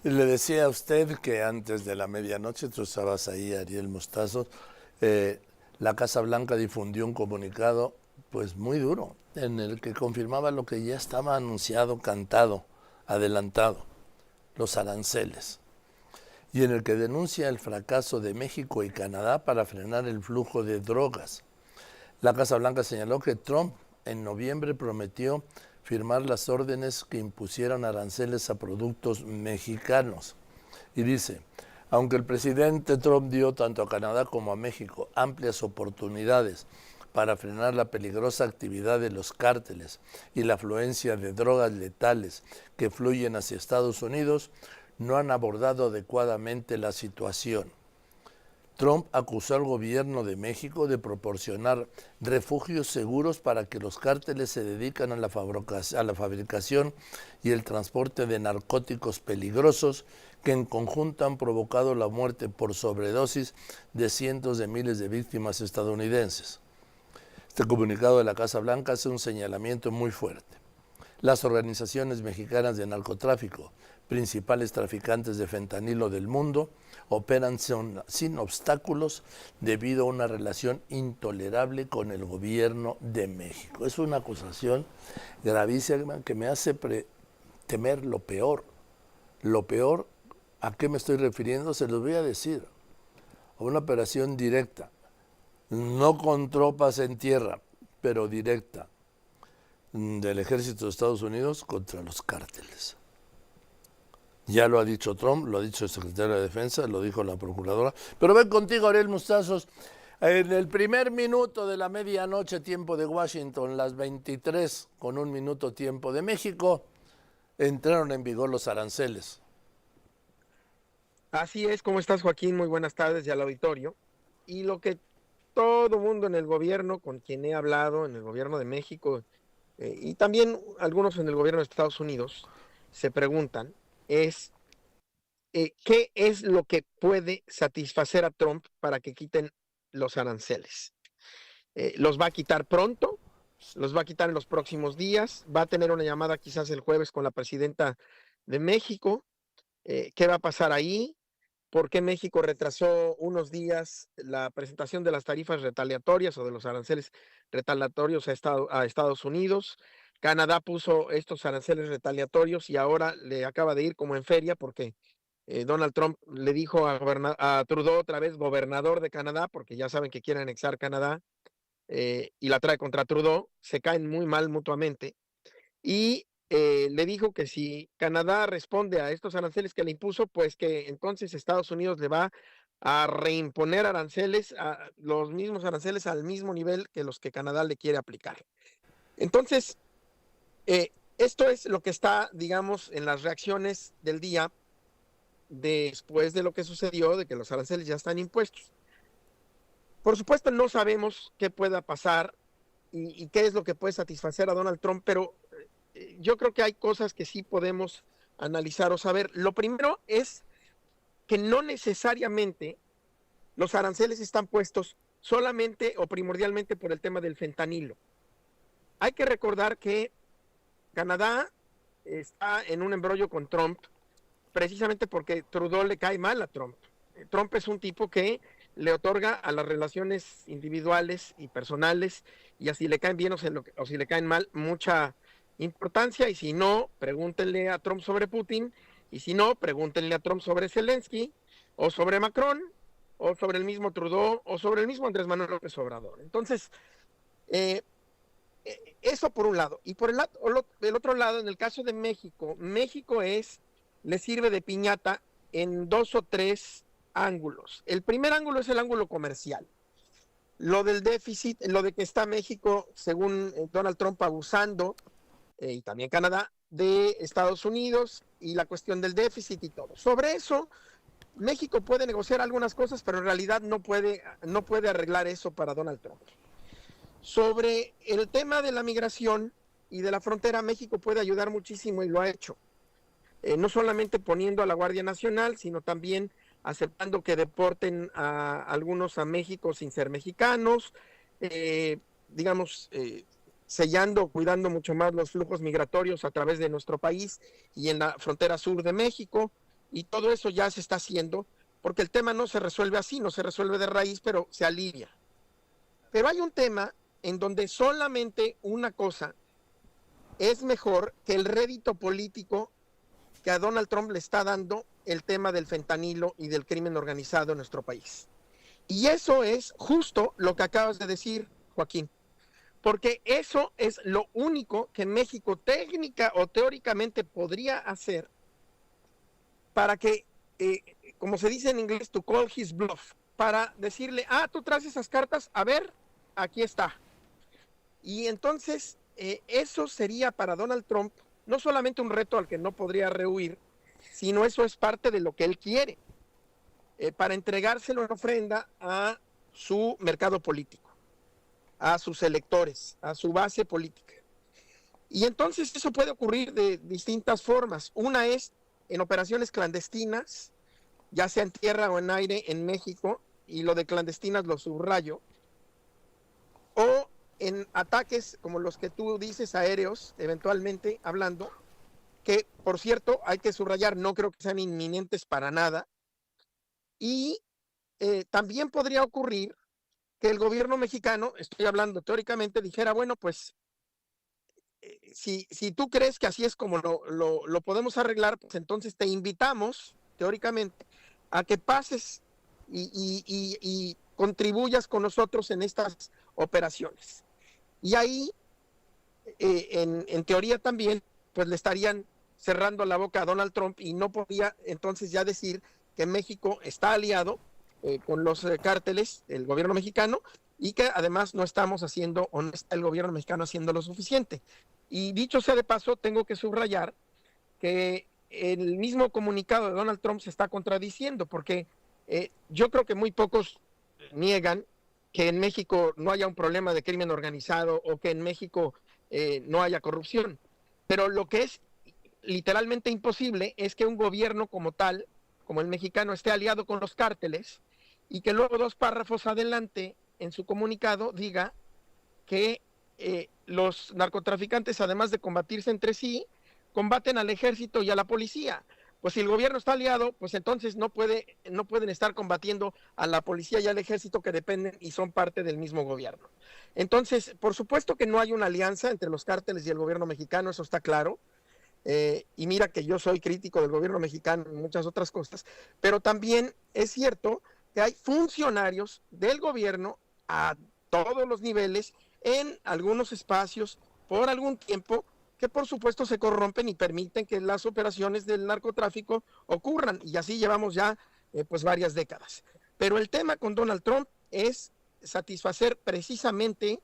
Le decía a usted que antes de la medianoche, tú estabas ahí, Ariel Mostazos, la Casa Blanca difundió un comunicado pues muy duro, en el que confirmaba lo que ya estaba anunciado, cantado, adelantado, los aranceles, y en el que denuncia el fracaso de México y Canadá para frenar el flujo de drogas. La Casa Blanca señaló que Trump en noviembre prometió firmar las órdenes que impusieron aranceles a productos mexicanos. Y dice, aunque el presidente Trump dio tanto a Canadá como a México amplias oportunidades para frenar la peligrosa actividad de los cárteles y la afluencia de drogas letales que fluyen hacia Estados Unidos, no han abordado adecuadamente la situación. Trump acusó al gobierno de México de proporcionar refugios seguros para que los cárteles se dedican a la fabricación y el transporte de narcóticos peligrosos que en conjunto han provocado la muerte por sobredosis de cientos de miles de víctimas estadounidenses. Este comunicado de la Casa Blanca hace un señalamiento muy fuerte. Las organizaciones mexicanas de narcotráfico, principales traficantes de fentanilo del mundo, operan sin obstáculos debido a una relación intolerable con el gobierno de México. Es una acusación gravísima que me hace temer lo peor. Lo peor, ¿a qué me estoy refiriendo? Se los voy a decir. A una operación directa, no con tropas en tierra, pero directa, del ejército de Estados Unidos contra los cárteles. Ya lo ha dicho Trump, lo ha dicho el secretario de Defensa, lo dijo la procuradora. Pero ven contigo, Ariel Mostazos. En el primer minuto de la medianoche, tiempo de Washington, las 23 con un minuto tiempo de México, entraron en vigor los aranceles. Así es, ¿cómo estás, Joaquín? Muy buenas tardes y al auditorio. Y lo que todo mundo en el gobierno con quien he hablado, en el gobierno de México, y también algunos en el gobierno de Estados Unidos, se preguntan es ¿qué es lo que puede satisfacer a Trump para que quiten los aranceles? ¿Los va a quitar pronto? ¿Los va a quitar en los próximos días? ¿Va a tener una llamada quizás el jueves con la presidenta de México? ¿Qué va a pasar ahí? ¿Por qué México retrasó unos días la presentación de las tarifas retaliatorias o de los aranceles retaliatorios a Estados Unidos? Canadá puso estos aranceles retaliatorios y ahora le acaba de ir como en feria porque Donald Trump le dijo a Trudeau otra vez, gobernador de Canadá, porque ya saben que quiere anexar Canadá, y la trae contra Trudeau, se caen muy mal mutuamente. Y le dijo que si Canadá responde a estos aranceles que le impuso, pues que entonces Estados Unidos le va a reimponer aranceles, a los mismos aranceles al mismo nivel que los que Canadá le quiere aplicar. Entonces, esto es lo que está, digamos, en las reacciones del día después de lo que sucedió, de que los aranceles ya están impuestos. Por supuesto, no sabemos qué pueda pasar y qué es lo que puede satisfacer a Donald Trump, pero yo creo que hay cosas que sí podemos analizar o saber. Lo primero es que no necesariamente los aranceles están puestos solamente o primordialmente por el tema del fentanilo. Hay que recordar que Canadá está en un embrollo con Trump precisamente porque Trudeau le cae mal a Trump. Trump es un tipo que le otorga a las relaciones individuales y personales, y así le caen bien o si le caen mal, mucha importancia, y si no, pregúntenle a Trump sobre Putin, y si no, pregúntenle a Trump sobre Zelensky, o sobre Macron, o sobre el mismo Trudeau, o sobre el mismo Andrés Manuel López Obrador. Entonces, eh, eso por un lado. Y por el otro lado, en el caso de México, México le sirve de piñata en dos o tres ángulos. El primer ángulo es el ángulo comercial. Lo del déficit, lo de que está México, según Donald Trump, abusando, y también Canadá, de Estados Unidos y la cuestión del déficit y todo. Sobre eso, México puede negociar algunas cosas, pero en realidad no puede arreglar eso para Donald Trump. Sobre el tema de la migración y de la frontera, México puede ayudar muchísimo y lo ha hecho. No solamente poniendo a la Guardia Nacional, sino también aceptando que deporten a algunos a México sin ser mexicanos, digamos, sellando, cuidando mucho más los flujos migratorios a través de nuestro país y en la frontera sur de México. y todo eso ya se está haciendo, porque el tema no se resuelve así, no se resuelve de raíz, pero se alivia. Pero hay un tema en donde solamente una cosa es mejor que el rédito político que a Donald Trump le está dando el tema del fentanilo y del crimen organizado en nuestro país. Y eso es justo lo que acabas de decir, Joaquín, porque eso es lo único que México técnica o teóricamente podría hacer para que, como se dice en inglés, to call his bluff, para decirle, tú traes esas cartas, a ver, aquí está. Y entonces, eso sería para Donald Trump no solamente un reto al que no podría rehuir, sino eso es parte de lo que él quiere, para entregárselo en ofrenda a su mercado político, a sus electores, a su base política. Y entonces eso puede ocurrir de distintas formas. Una es en operaciones clandestinas, ya sea en tierra o en aire en México, y lo de clandestinas lo subrayo, o en ataques como los que tú dices, aéreos, eventualmente hablando, que por cierto hay que subrayar, no creo que sean inminentes para nada, y también podría ocurrir que el gobierno mexicano, estoy hablando teóricamente, dijera, bueno, pues si tú crees que así es como lo podemos arreglar, pues entonces te invitamos, teóricamente, a que pases y contribuyas con nosotros en estas operaciones. Y ahí, en teoría también, pues le estarían cerrando la boca a Donald Trump y no podría entonces ya decir que México está aliado con los cárteles, el gobierno mexicano, y que además no estamos haciendo, o no está el gobierno mexicano haciendo lo suficiente. Y dicho sea de paso, tengo que subrayar que el mismo comunicado de Donald Trump se está contradiciendo, porque yo creo que muy pocos niegan que en México no haya un problema de crimen organizado o que en México no haya corrupción. Pero lo que es literalmente imposible es que un gobierno como tal, como el mexicano, esté aliado con los cárteles y que luego 2 párrafos adelante en su comunicado diga que los narcotraficantes, además de combatirse entre sí, combaten al ejército y a la policía. Pues si el gobierno está aliado, pues entonces no pueden estar combatiendo a la policía y al ejército, que dependen y son parte del mismo gobierno. Entonces, por supuesto que no hay una alianza entre los cárteles y el gobierno mexicano, eso está claro. Y mira que yo soy crítico del gobierno mexicano en muchas otras cosas, pero también es cierto que hay funcionarios del gobierno a todos los niveles, en algunos espacios, por algún tiempo, que por supuesto se corrompen y permiten que las operaciones del narcotráfico ocurran, y así llevamos ya pues varias décadas. Pero el tema con Donald Trump es satisfacer precisamente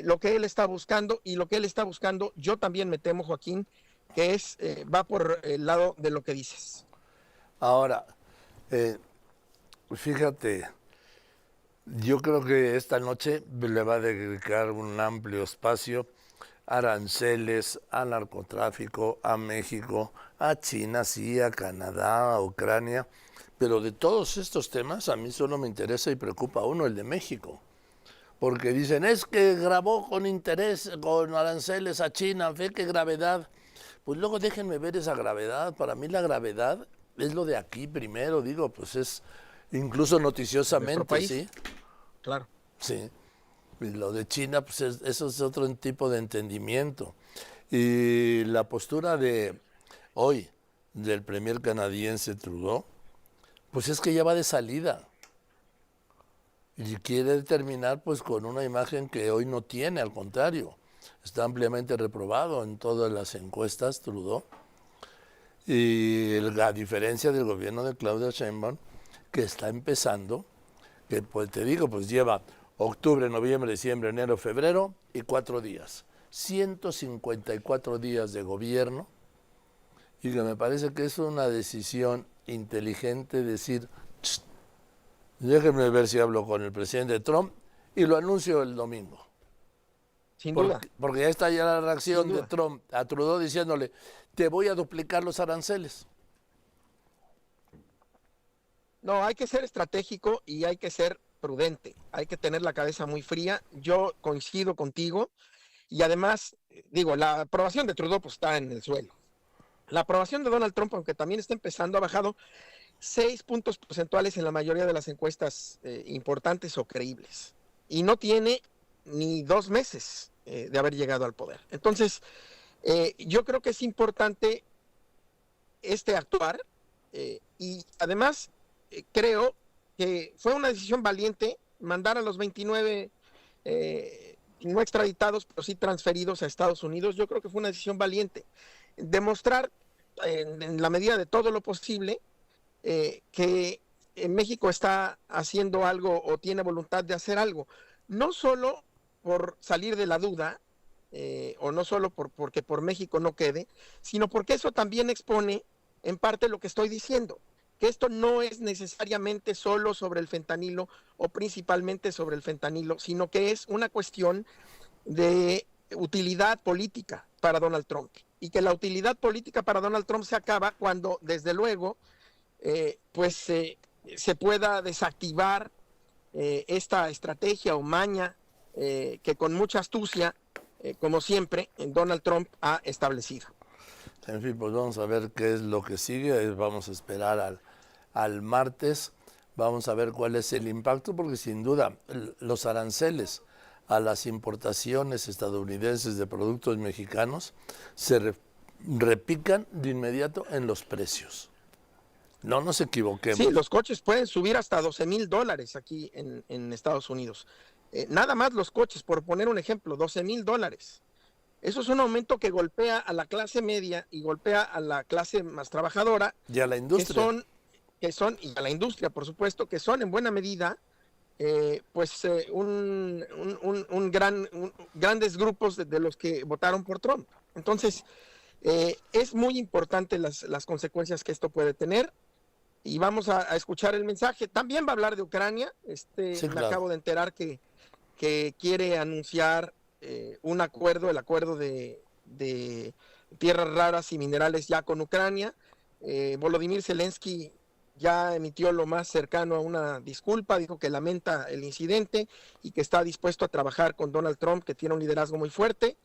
lo que él está buscando, y lo que él está buscando, yo también me temo, Joaquín, que es va por el lado de lo que dices. Ahora, fíjate, yo creo que esta noche le va a dedicar un amplio espacio a aranceles, a narcotráfico, a México, a China, sí, a Canadá, a Ucrania, pero de todos estos temas a mí solo me interesa y preocupa uno, el de México. Porque dicen, es que grabó con interés, con aranceles a China, ve qué gravedad. Pues luego déjenme ver esa gravedad. Para mí la gravedad es lo de aquí primero, digo, pues es incluso noticiosamente, ¿sí? Claro. Sí. Y lo de China, pues eso es otro tipo de entendimiento. Y la postura de hoy del premier canadiense Trudeau, pues es que ya va de salida. Y quiere terminar pues con una imagen que hoy no tiene, al contrario. Está ampliamente reprobado en todas las encuestas Trudeau. Y a diferencia del gobierno de Claudia Sheinbaum, que está empezando, que pues te digo, pues lleva octubre, noviembre, diciembre, enero, febrero y 4 días. 154 días de gobierno, y que me parece que es una decisión inteligente decir, déjenme ver si hablo con el presidente Trump y lo anuncio el domingo. Sin duda. Porque ya está ya la reacción de Trump a Trudeau diciéndole, te voy a duplicar los aranceles. No, hay que ser estratégico y hay que ser prudente. Hay que tener la cabeza muy fría. Yo coincido contigo. Y además, digo, la aprobación de Trudeau pues está en el suelo. La aprobación de Donald Trump, aunque también está empezando, ha bajado 6 puntos porcentuales en la mayoría de las encuestas importantes o creíbles. Y no tiene ni 2 meses de haber llegado al poder. Entonces, yo creo que es importante actuar y además creo que fue una decisión valiente mandar a los 29 no extraditados, pero sí transferidos a Estados Unidos. Yo creo que fue una decisión valiente. Demostrar en la medida de todo lo posible que México está haciendo algo o tiene voluntad de hacer algo, no solo por salir de la duda, o no solo porque por México no quede, sino porque eso también expone en parte lo que estoy diciendo, que esto no es necesariamente solo sobre el fentanilo o principalmente sobre el fentanilo, sino que es una cuestión de utilidad política para Donald Trump, y que la utilidad política para Donald Trump se acaba cuando, desde luego, se pueda desactivar esta estrategia o maña que con mucha astucia, como siempre, Donald Trump ha establecido. En fin, pues vamos a ver qué es lo que sigue, vamos a esperar al martes, vamos a ver cuál es el impacto, porque sin duda los aranceles a las importaciones estadounidenses de productos mexicanos se repican de inmediato en los precios. No nos equivoquemos. Sí, los coches pueden subir hasta $12,000 aquí en Estados Unidos. Nada más los coches, por poner un ejemplo, $12,000. Eso es un aumento que golpea a la clase media y golpea a la clase más trabajadora. Y a la industria. Y a la industria, por supuesto, que son en buena medida grandes grupos de los que votaron por Trump. Entonces, es muy importante las consecuencias que esto puede tener. Y vamos a escuchar el mensaje. También va a hablar de Ucrania. Sí, claro. Me acabo de enterar que quiere anunciar un acuerdo, el acuerdo de tierras raras y minerales ya con Ucrania. Volodymyr Zelensky ya emitió lo más cercano a una disculpa, dijo que lamenta el incidente y que está dispuesto a trabajar con Donald Trump, que tiene un liderazgo muy fuerte.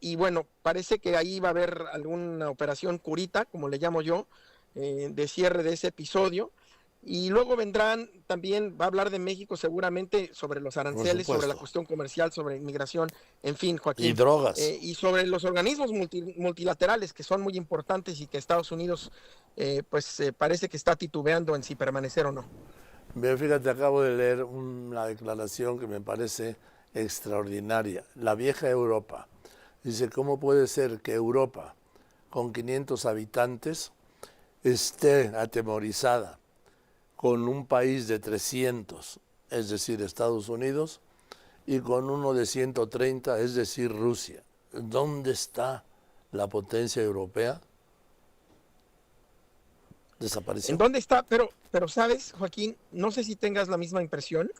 Y bueno, parece que ahí va a haber alguna operación curita, como le llamo yo, de cierre de ese episodio. Y luego vendrán, también va a hablar de México seguramente sobre los aranceles, sobre la cuestión comercial, sobre inmigración, en fin, Joaquín. Y drogas. Y sobre los organismos multilaterales, que son muy importantes y que Estados Unidos parece que está titubeando en si permanecer o no. Bien, fíjate, acabo de leer una declaración que me parece extraordinaria. La vieja Europa. Dice, ¿cómo puede ser que Europa, con 500 habitantes, esté atemorizada con un país de 300, es decir, Estados Unidos, y con uno de 130, es decir, Rusia? ¿Dónde está la potencia europea? Desapareció. ¿En dónde está? Pero sabes, Joaquín, no sé si tengas la misma impresión.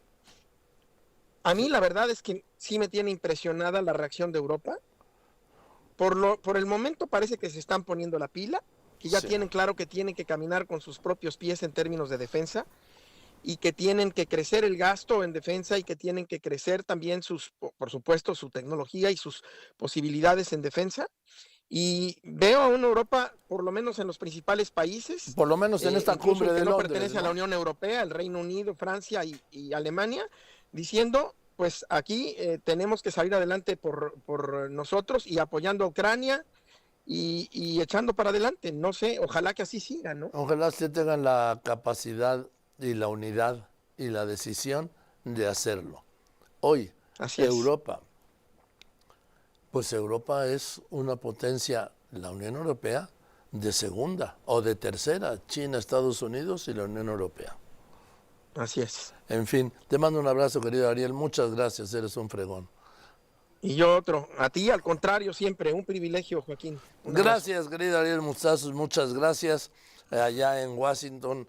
A mí la verdad es que sí me tiene impresionada la reacción de Europa. Por el momento parece que se están poniendo la pila, que ya tienen claro que tienen que caminar con sus propios pies en términos de defensa, y que tienen que crecer el gasto en defensa y que tienen que crecer también por supuesto, su tecnología y sus posibilidades en defensa. Y veo a una Europa, por lo menos en los principales países, por lo menos en esta cumbre de Londres, no pertenece a la Unión Europea, el Reino Unido, Francia y Alemania, diciendo, pues aquí tenemos que salir adelante por nosotros y apoyando a Ucrania y echando para adelante. No sé, ojalá que así siga, ¿no? Ojalá se tengan la capacidad y la unidad y la decisión de hacerlo. Hoy, Europa, pues Europa es una potencia, la Unión Europea, de segunda o de tercera, China, Estados Unidos y la Unión Europea. Así es. En fin, te mando un abrazo, querido Ariel, muchas gracias, eres un fregón. Y yo otro, a ti al contrario siempre, un privilegio, Joaquín. Gracias, querido Ariel Mostazos, muchas gracias. Allá en Washington